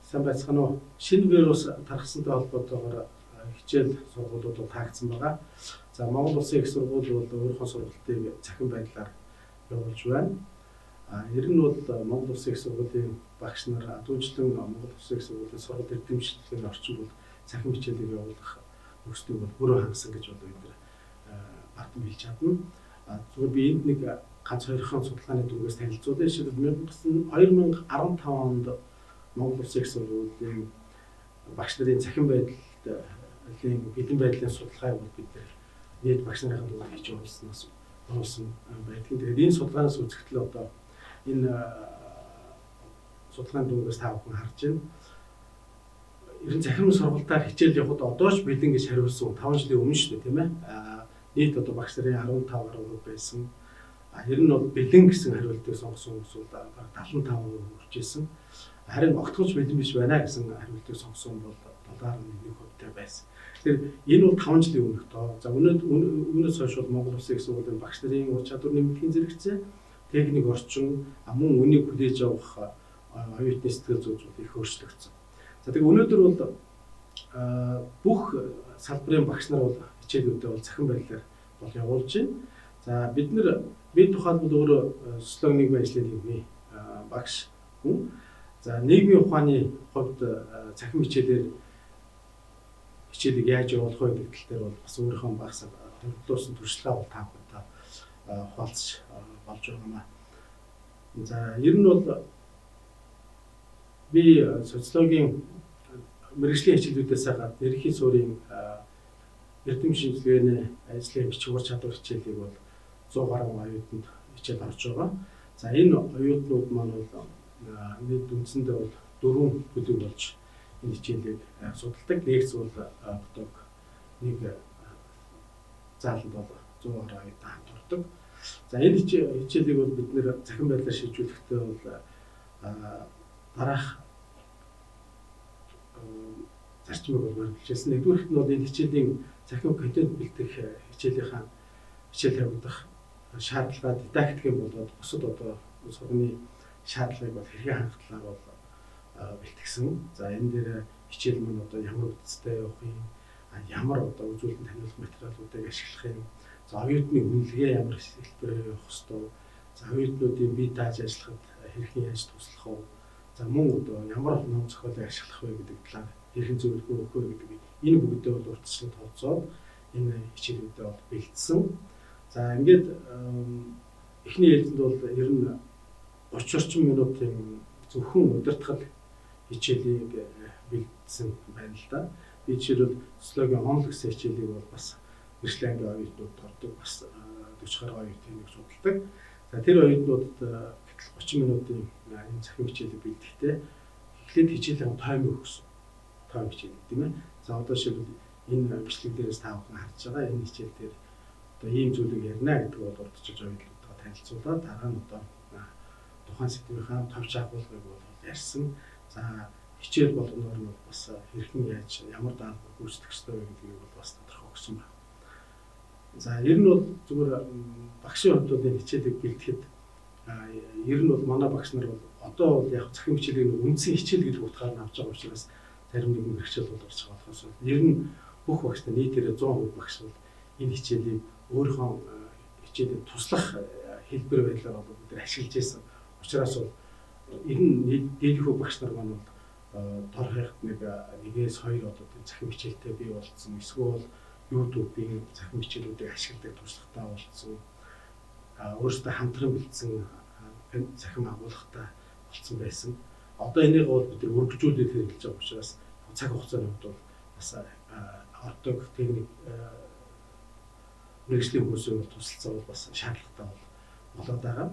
Сайн байцгаана уу? Шинэ вирус тархсантай холбоотойгоор хичээл сургуулиуд таагдсан байгаа. За Монгол Улсын их сургууль бол өөрийнхөө сургалтыг цахим байдлаар явуулж байна. Ер нь бол Монгол Улсын их сургуулийн багш нар дүүжлэн Монгол Улсын их сургуулийн сургалт эрдэмтдийн орчин бол цахим хичээлийг явуулах нөхцөлийг бол бүрөө хангасан гэж одоо бид бардам хэлж чадна. Зүгээр би энд нэг ганц хоёрхан судалгааны дүнгээс танилцуулъя. Жишээлбэл 2015 онд Монгол Улсын их сургуулийн багш нарын цахим байдлын бэлэн байдлын судалгааг бол бид нийт багш нарын дугаар хийж явуулсан байдаг. Тэгээд энэ судалгаанаас үзэхдээ одоо энэ судалгааны дүнгээс та бүхэн харж байна. Ер нь цахим сургалтаар хичээл явахад одоо ч бэлэн гэж хариулсан 5 жилийн өмнө шүү дээ, тийм ээ. Нийт одоо багш нарын 15 гаруй байсан. Ер нь бол бэлэн гэсэн хариултыг сонгосон хүмүүс бол 75% хүрч ирсэн. Харин огтхож бэлэн биш байна гэсэн хариултыг сонгосон бол 7.1% байсан. Тэгэхээр энэ бол 5 жилийн өмнөх тоо. За өнөөс хойш бол Монгол Улсын их сургуулийн багш нарын ур чадвар нэмэгдэхийн зэрэгцээ, техник орчин, мөн үнийг хүлээж авах оюутны сэтгэл зүйч их өөрчлөгдсөн. За тэгээ өнөөдөр бол бүх салбарын багш нар бол хичээлүүдээ бол цахим байдлаар бол явуулж байна. За бид тухайлбал өөрөө социологийн нийгмийн ажлын нийгмийн багш хүн. За нийгмийн ухааны хувьд цахим хичээлийг яаж явуулах вэ гэдэг дээр бол бас өөрийнхөө багсаа төвлөрсөн туршлагаа бол та бүхэнд хуваалцаж болж байгаамаа. За ер нь бол би социологийн мэргэжлийн хичээлүүдээс гадна ерөнхий суурийн эрдэм шинжилгээний ажлын бичиг ур чадвар хичээлийг бол 100 гаруй оюутанд хичээл орж байгаа. За энэ оюутнууд маань бол нийт үндсэндээ бол 4 бүлэг болж энэ хичээлийг судалдаг. Лекц бол бодог нэг зааланд бол 100 гаруй оюутан хамт ордог. За энэ хичээлийг бол бид нэр цахим байдлаар шийдвэрлэхдээ бол дараах зарчмыг бол баримтжуулсан. Нэгдүгüүрт нь бол энэ хичээлийн цахим контент бэлтгэх хичээл тавигдах шаардлага дидактикийн болоод бусад одоо сургуулийн шаардлагыг бол хэрхэн хангах талаар бол бэлтгэсэн. За энэ дээр хичээл маань одоо ямар үдцтэй явах юм, ямар одоо үзүүлэлт таниулах материалуудыг ашиглах юм. За оюутны үнэлгээ ямар хэлбэрээр явах ёстой. За оюутнуудын бие дааж ажиллахад хэрхэн яаж туслах вэ? За мөн одоо ямар ном зохиолыг ашиглах вэ гэдэг талаар хэрхэн зөвлөгөө өгөх вэ гэдэг энэ бүгдээ бол урьдчилан тооцоод энэ хичээлүүдэд бол бэлдсэн. За ингээд эхний ээлжинд бол ер нь 30 орчим минутын зөвхөн удирдах хичээлийг бэлдсэн байна л да. Би жишээлбэл социологийн онл гэсэн хичээлийг бол бас мэргэжлийн ангийн оюутнууд ордог, бас 40 гаруй оюутныг судалдаг. За тэр оюутнуудад 30 минутын энэ цахим хичээлийг бэлдэхдээ эхлээд хичээлийн таймыг өгсөн. Тайм хичээл тийм ээ. За одоо жишээлбэл энэ бичлэг дээрээс та бүхэн харж байгаа энэ хичээл дээр одоо ийм зүйлийг ярина гэдэг бол урдчилж оюутнуудаа танилцуулаад дараа нь одоо тухайн сэдвийнхаа товч агуулгыг бол ярьсан. За хичээл болгоноор нь бас хэрхэн яаж ямар даалгавар гүйцэтгэх ёстой вэ гэдгийг бол бас тодорхой өгсөн байна. За ер нь бол зүгээр багшийн хувьд бол энэ хичээлийг бэлтгэхэд ер нь бол манай багш нар бол одоо бол яг цахим хичээлийн үндсэн хичээл гэж утгаар нь авч байгаа учраас зарим нэгэн мэргэжил бол орж байгаа болохоос ер нь бүх багш нар нийтээрээ 100% багш бол энэ хичээлийг өөрийнхөө хичээлийн туслах хэлбэр байдлаар бол бид ашиглаж байсан. Учираас бол энэ дээдхүү багш нар маань бол дор хаяхт нэгээс 2 одоо цахим хичээлтэй бий болцсон. Эсвэл YouTube-ийн цахим хичээлүүдийг ашигладаг туршлагатай болцсон. Өөрөөсөө хамтран бэлдсэн цахим агуулгатай болцсон байсан. Одоо энийг бол бид өргөжүүлээд хэрэглэж байгаа учраас цаг хугацааны хувьд бол бас ордог техник мэргэжлийн хүмүүсийн тусалцаа бол бас шаардлагатай болоод байгаа.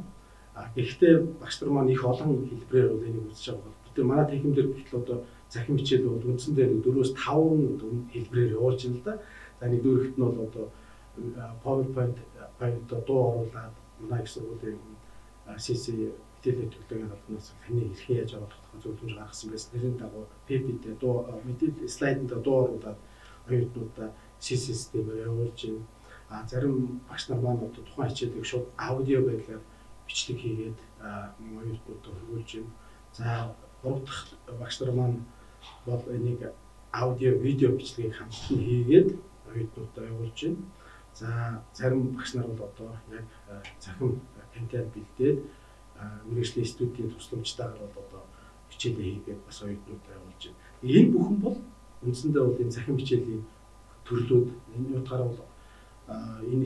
Гэхдээ багш нар маань их олон хэлбэрээр бол энийг үзэж байгаа бол бид манай техникээр гэтэл одоо цахим хичээл бол үндсэндээ 4-5 хэлбэрээр явуулж байна л да. За нэгдүгээрт нь бол одоо PowerPoint дуу оруулаад манай их сургуулийн CC мэдээллийн төлөвлөгөөний албанаас таны хэрхэн яаж авах тухай зөвлөмж гаргасан байсан. Тэрийн дагуу PPT дуу мэдээлэл слайданд дуу оруулаад оюутнуудаа CC системээр явуулж байна. Зарим багш нар маань одоо тухайн хичээлийг шууд аудио байдлаар бичлэг хийгээд оюутнуудад хөрвүүлж байна. За 3 дахь багш нар маань бол энийг аудио, видео бичлэгийг хамтан хийгээд оюутнуудаа явуулж байна. За зарим багш нар бол одоо яг цахим контент бэлдээд мэргэжлийн студийн тусламжтайгаар бол одоо хичээлээ хийгээд бас оюутнуудаа явуулж байна. Энэ бүхэн бол үндсэндээ бол энэ цахим хичээлийн төрлүүд энэ утгаараа бол энэ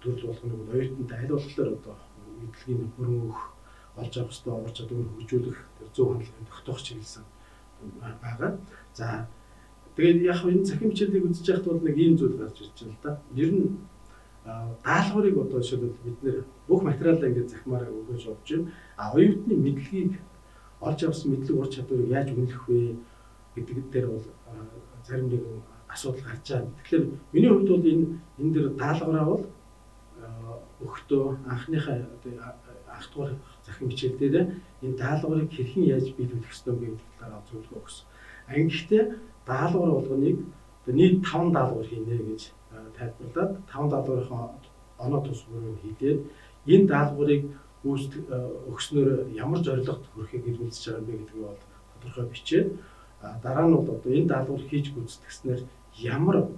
төрөл болгоныг бол оюутнууд аль болохоор одоо мэдлэгийн хөрөн өгөх, олж авах ёстой ур чадвар хөгжүүлэх зөв хандлагыг тогтоох чиглэсэн байгаа. За тэгээд яг энэ цахим хичээлийг үзэж байхад бол нэг ийм зүйл гарч ирж байна л да. Ер нь даалгаврыг одоо жишээлбэл бид нэр бүх материалаа ингээд захимаар өгөөж явж байна. Оюутны мэдлэгийг олж авсан мэдлэг ур чадварыг яаж үнэлэх вэ гэдэг дээр бол зарим нэгэн асуудал гарч байгаа. Тэгэхээр миний хувьд бол энэ дээр даалгавраа бол өгтөө анхныхаа анх дугаар захим хичээл дээр энэ даалгаврыг хэрхэн яаж биелүүлэх ёстой вэ гэдэг талаар зөвлөгөө өгсөн. Гэхдээ даалгавар болгоныг нийт 5 даалгавар хийнэ гэж тайлбарлаад 5 даалгаврын оноо тусгаарыг хийгээд энэ даалгаврыг өгснөөр ямар зорилгот хүрэхийг илрүүлж байгаа юм бэ гэдгийг бол тодорхой бичээд дараа нь бол одоо энэ даалгавар хийж гүйцэтгснээр ямар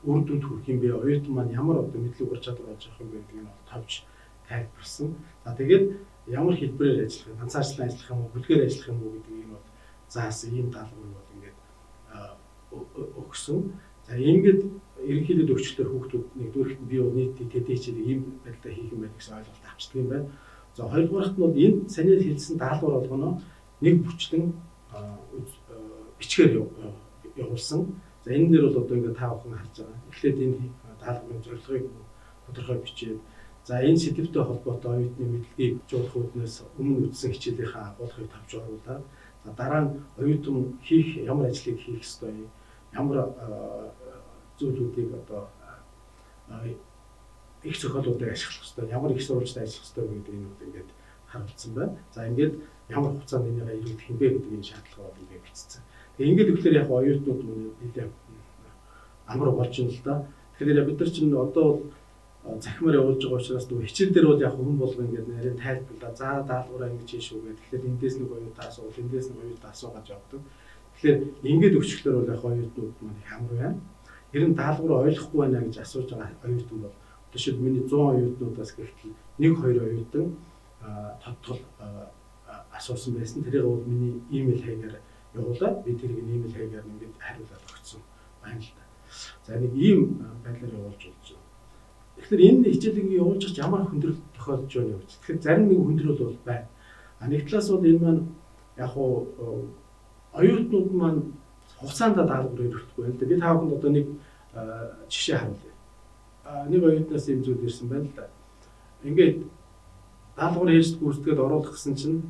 үр дүнд хүрэх юм бэ? Оюутан маань ямар одоо мэдлэг ур чадвар олж авах юм бэ гэдгийг нь товч тайлбарласан. За тэгээд ямар хэлбэрээр ажиллах юм, ганцаарчлан ажиллах юм уу, бүлгээр ажиллах юм уу гэдгийг нь бол заасан ийм даалгаврыг бол ингээд өгсөн. За ингээд ерөнхийдөө төвчлөлтөөр хүүхдүүд нэгдүгээрт би бол нийт TD хичээлийг ийм байдлаар хийх юм байна гэсэн ойлголт авчдаг юм байна. За хоёрдугаарт нь бол энэ саний хэлсэн даалгавар болгоно нэг бүчлэн бичгээр явуулсан. За энэ дээр бол одоо ингээд та бүхэн харж байгаа. Эхлээд энэ даалгаврын зорилгыг тодорхой бичээд за энэ сэдвтэй холбоотой оюутны мэдлэгийг жуулах үүднээс өмнө үтсэн хичээлийнхаа агуулгыг тавьж оруулаад за дараа нь оюутан хийх ямар ажлыг хийх ёстой юм, ямар зүйлүүдийг одоо их зохиолуудыг ашиглах ёстой, ямар их сурвалжтай ажиллах ёстой гэдэг энэ бол ингээд харуулсан байна. За ингээд ямар хугацаанд энийгээ ирүүлэх юм бэ гэдэг энэ шаардлага бол ингээд бичсэн. Тэгээ ингээд тэгэхээр яг оюутнууд нэлээд амар болж байна л да. Тэгэхээр бид нар чинь одоо захимаар явуулж байгаа учраас нөгөө хичээл дээр бол яг хүн болго ингээд нарийн тайлбарлаа. За даалгавраа ингэж хийш үү гэх. Тэгэхээр эндээс нэг оюутан асуувал, эндээс нэг оюутан асуугаад явдаг. Тэгэхээр ингээд өчгөлөөр бол яг оюутнууд маань их амар байна. Ер нь даалгавраа ойлгохгүй байна гэж асууж байгаа оюутан бол жишээд миний 100 оюутнуудаас гэхдээ 1-2 оюутан тодтол асуусан байсан. Тэрийг бол миний имэйл хаягаар явуулаад би тэрийг имэйл хаягаар ингээд хариулаад өгсөн байна л да. За нэг ийм байдлаар явуулж болж байна. Тэгэхээр энэ хичээлийг явуулж байгаа ямар хүндрэл тохиолдож байна вэ? Тэгэхээр зарим нэг хүндрэл бол байна. Нэг талаас бол энэ маань яг уу оюутнууд маань хугацаанд даалгавар өргөхгүй байна л да. Би та бүхэнд одоо нэг жишээ харуулъя. Нэг оюутнаас ийм зүйл ирсэн байна л да. Ингээд даалгавар хийж гүйцэтгээд оруулах гэсэн чинь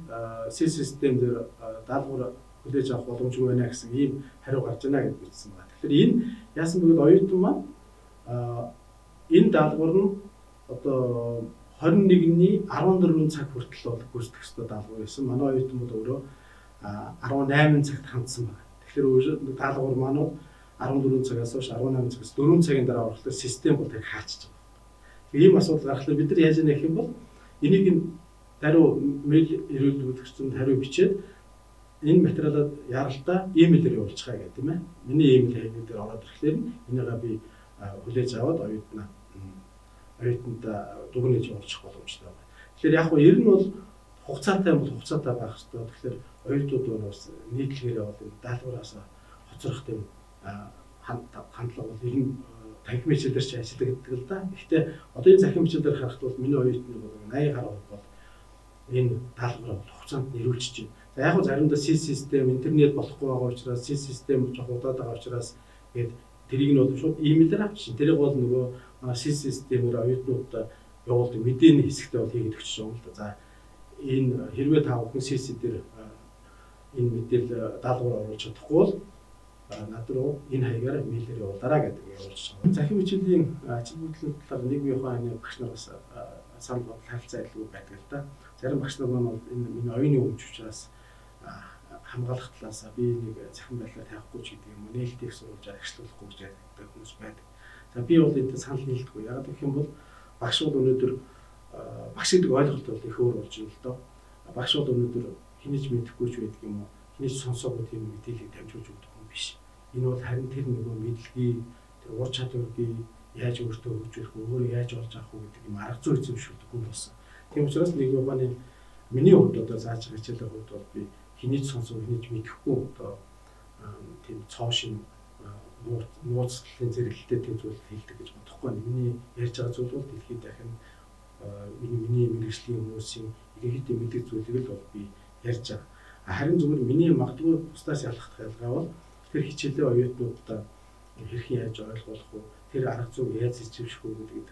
C систем дээр даалгавар хүлээж авах боломжгүй байна гэсэн ийм хариу гарч байна гэж бичсэн байна. Тэгэхээр энэ яасан бөгөөд оюутан маань энэ даалгавар нь одоо 21-ний 14 цаг хүртэл бол гүйцэтгэх ёстой даалгавар байсан. Манай оюутан бол өөрөө 18 цагт хандсан байна. Тэгэхээр даалгавар маань бол 14 цагаас хойш 18 цагаас 4 цагийн дараа оруулахад систем бол тэг хаачиж байгаа. Ийм асуудал гарахлаа бид нар яаж яах юм бол энийг даруй мэйл ирүүлүүлэгчэнд хариу бичээд энэ материалаад яралтаа имэйлээр явуулчихаа гэх тийм ээ. Миний имэйл хаяг дээр ороод ирэхлээр энийгээ би хүлээж аваад оюутанд дүгнэж явуулчих боломжтой байна. Тэгэхээр яг нь ер нь бол хугацаатай байх хэрэгтэй. Тэгэхээр оюутнууд бас нийтлэгээрээ бол энэ даалгавраас хоцрох тийм хандлага бол ер нь танхим хичээлээр ч ажилладаг л да. Гэхдээ одоо энэ захим хичээлээр харахад бол миний оюутнууд бол 80 гаруй бол энэ даалгавраа хугацаанд нэрүүлж чинь. За яг нь заримдаа C систем интернет болохгүй байгаа учраас C систем жоох удаад байгаа учраас тэгээд тэрийг нь бол шууд имэйлээр авчих. Тэрийг бол нөгөө C системээр оюутнуудад явуулдаг мэдээний хэсэгтээ бол хийгээд өгч байгаа юм л да. За энэ хэрвээ та бүхэн CC дээр энэ мэдээлэл даалгавар оруулж чадахгүй бол над руу энэ хаягаар мэйлээр явуулаарай гэдэг явуулж байгаа. Захим хичээлийн ажил хөдөлгөөний талаар нэг биеийн багш нараас санал бодол харилцаа илүү байдаг л да. Зарим багш нар маань энэ миний оюуны өмч учраас хамгаалах талаас би нэг захин байдлаар тавихгүй ч гэдэг юм уу, нээлтийг сурвалж ашиглахгүй гэж ярьдаг хүмүүс байдаг. За би бол энэ санал нийлдэггүй. Яг гэх юм бол багш бол өнөөдөр багш гэдэг ойлголт бол их өөр болж байна л доо. Багш бол өнөөдөр хинэж мэдэхгүй ч байдаг юм уу, хинэж сонсоогүй тийм мэдээллийг дамжуулж өгдөг юм биш. Энэ бол харин тэр нөгөө мэдлэгийг, тэр ур чадварыг яаж өөртөө хөгжүүлэх вэ, өөрөө яаж олж авах вэ гэдэг юм арга зүй эзэмшүүлдэг хүн болсон. Тийм учраас нэг Японы миний хувьд одоо зааж байгаа хичээлийн хувьд бол би хинэж сонсоо, хинэж мэдэхгүй одоо тийм цоо шин нууцлалын зэрэглэлтэй тийм зүйл хийдэг гэж бодохгүй. Миний ярьж байгаа зүйл бол дэлхийд дахин миний мэргэжлийн хүмүүсийн ерөнхийдөө мэддэг зүйлийг л бол би ярьж байгаа. Харин зүгээр миний магадгүй бусдаас ялгах ялгаа бол тэр хичээлийн оюутнуудаа хэрхэн яаж ойлгох вэ? Тэр арга зүйг яаж эзэмших вэ гэдэг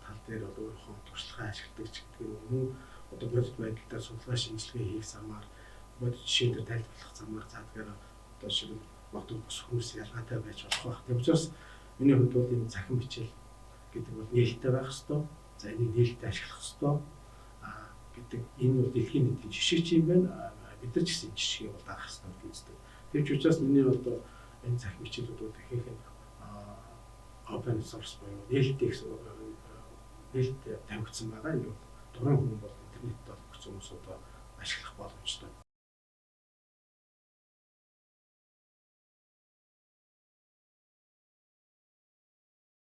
тал дээр одоо өөрийнхөө туршлагаа ашигладаг ч гэдэг юм уу. Одоо бодит байдлаар судалгаа шинжилгээ хийх замаар бодит жишээн дээр тайлбарлах замаар заадгаар одоо шиг магадгүй бус хүмүүс ялгаатай байж болох байх. Тийм учраас миний хувьд бол энэ захин бичээл гэдэг бол нээлттэй байх ёстой. За энийг нээлттэй ашиглах ёстой гэдэг энэ бол дэлхийн нийтийн жишээ ч юм байна. Бид нар ч гэсэн жишээ бол авах ёстой гэж үздэг. Тэр учраас миний одоо энэ захин бичээлүүд ихэнх нь open source буюу нээлттэй тавигдсан байгаа. Энэ дурын хүн бол интернет дээр өгсөн хүмүүс одоо ашиглах боломжтой.